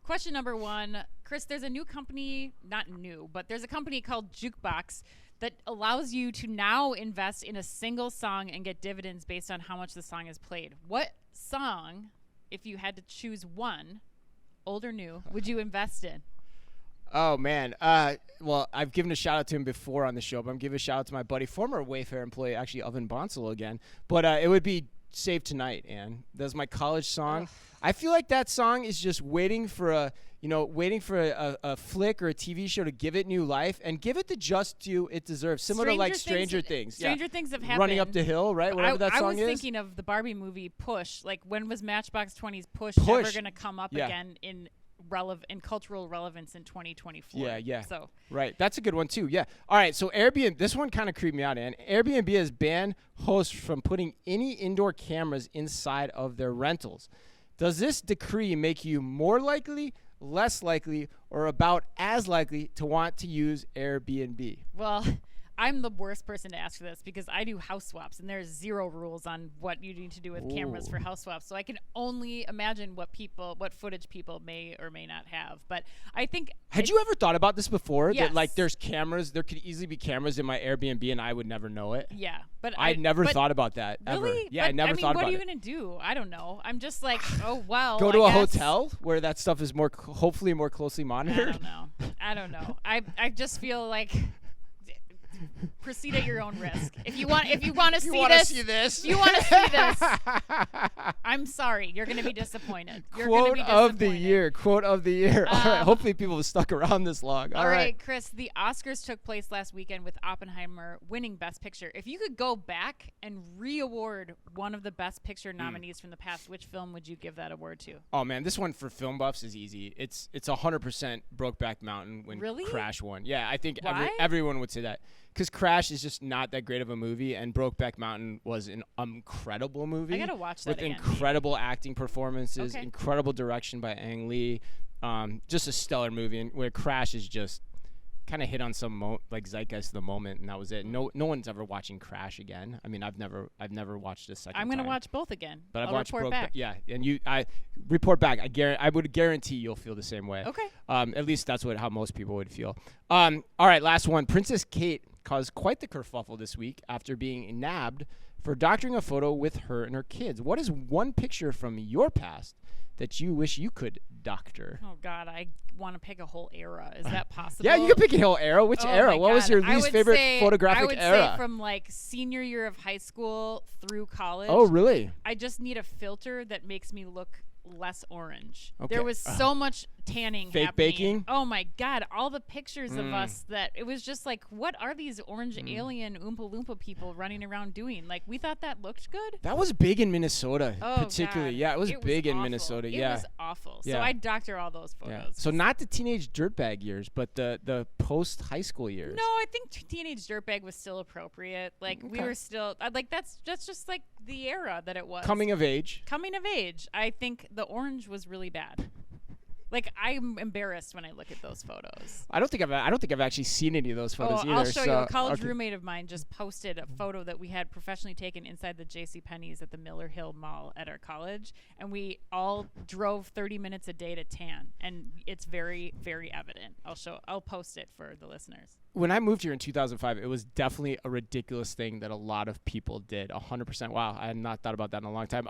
question number 1. Chris, there's a new company, not new, but there's a company called Jukebox that allows you to now invest in a single song and get dividends based on how much the song is played. What song, if you had to choose one, old or new, would you invest in? Oh, man. Well, I've given a shout-out to him before on the show, but I'm giving a shout-out to my buddy, former Wayfair employee, actually, Oven Bonsall again. But it would be Save Tonight, Ann. That's my college song. Ugh. I feel like that song is just waiting for a flick or a TV show to give it new life and give it the just due it deserves. Similar to like Stranger Things. Stranger Things have happened. Running Up the Hill, right? Whatever that song is. I was thinking of the Barbie movie Push. Like, when was Matchbox 20's Push ever going to come up again in cultural relevance in 2024? Yeah. So right. That's a good one too. Yeah. All right. So Airbnb, this one kind of creeped me out, Ann. Airbnb has banned hosts from putting any indoor cameras inside of their rentals. Does this decree make you more likely, less likely, or about as likely to want to use Airbnb? Well, I'm the worst person to ask for this because I do house swaps, and there's 0 rules on what you need to do with cameras for house swaps. So I can only imagine what footage people may or may not have. But I think had you ever thought about this before? Yes. That like there's cameras, there could easily be cameras in my Airbnb, and I would never know it. Yeah, but I never thought about that really? ever. Yeah, but, I never thought about it. What are you gonna do? I don't know. I'm just like, oh well. Go to a hotel where that stuff is hopefully more closely monitored. I don't know. I just feel like. Proceed at your own risk. If you want to see this, you want to see this. I'm sorry, you're going to be disappointed. Quote of the year. All right. Hopefully, people have stuck around this long. All right, Chris. The Oscars took place last weekend with Oppenheimer winning Best Picture. If you could go back and re-award one of the Best Picture nominees from the past, which film would you give that award to? Oh man, this one for film buffs is easy. It's 100% Brokeback Mountain when Crash won. Yeah, I think everyone would say that. Because Crash is just not that great of a movie, and Brokeback Mountain was an incredible movie. I gotta watch that again. With incredible acting performances, incredible direction by Ang Lee, just a stellar movie. And where Crash is just kind of hit on some zeitgeist of the moment, and that was it. No one's ever watching Crash again. I mean, I've never watched this second. I'm gonna watch both again. But I'll report back. Yeah, and I report back. I would guarantee you'll feel the same way. Okay. At least that's how most people would feel. All right, last one. Princess Kate caused quite the kerfuffle this week after being nabbed for doctoring a photo with her and her kids. What is one picture from your past that you wish you could doctor? Oh, God, I want to pick a whole era. Is that possible? Yeah, you can pick a whole era. Which era? What was your least favorite photographic era? I would say from like senior year of high school through college. Oh, really? I just need a filter that makes me look less orange. Okay. There was so much tanning fake happening. baking. Oh my God, all the pictures of us that it was just like, what are these orange alien Oompa Loompa people running around doing? Like, we thought that looked good. That was big in Minnesota, particularly. God. Yeah, it was big in awful. Minnesota. It yeah, was awful. Yeah. So I doctor all those photos. Yeah. So not the teenage dirtbag years, but the post high school years. No, I think teenage dirtbag was still appropriate. Like we were still like that's just like the era that it was. Coming of age. I think the orange was really bad. Like, I'm embarrassed when I look at those photos. I don't think I've actually seen any of those photos either. I'll show you. A college roommate of mine just posted a photo that we had professionally taken inside the JCPenney's at the Miller Hill Mall at our college, and we all drove 30 minutes a day to tan, and it's very, very evident. I'll post it for the listeners. When I moved here in 2005, it was definitely a ridiculous thing that a lot of people did. 100%. Wow, I had not thought about that in a long time.